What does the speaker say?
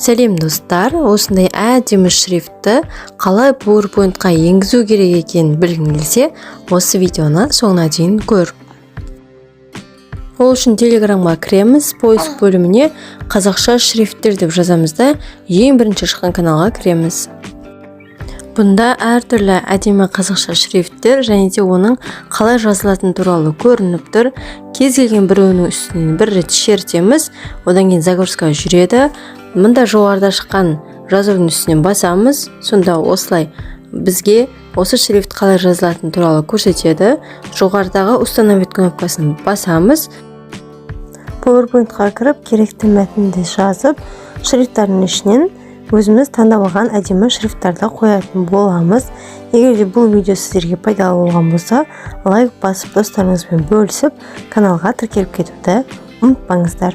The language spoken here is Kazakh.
Сәлем достар, осындай әдемі шрифтті қалай PowerPoint-қа енгізу керек екенін білгің келсе, осы видеоны соңына дейін көр. Ол үшін Telegram-ға кіреміз, поиск бөліміне қазақша шрифттер деп жазамыз да, ең бірінші шыққан каналға кіреміз. Бұнда әртүрлі әдемі қазақша шрифттер және де оның қалай жазылатын туралы көрініп тұр. Кез келген біреуінің үстінен бір рет шертеміз, одан кейін загрузка жүреді. Мұнда жоғарыда шыққан жазудың үстінен басамыз, сонда осылай бізге осы шрифт қалай жазылатын туралы көрсетеді. Жоғарыдағы установить кнопкасын басамыз. PowerPoint-қа кіріп, керекті мәтінді жазып, шрифттардың ішінен өзіміз таңдап алған әдемі шрифттарды қоятын боламыз. Егер де бұл видео сіздерге пайдалы болған болса, лайк басып, достарыңызбен бөлісіп, каналға тіркеліп кетуді ұмытпаңыздар.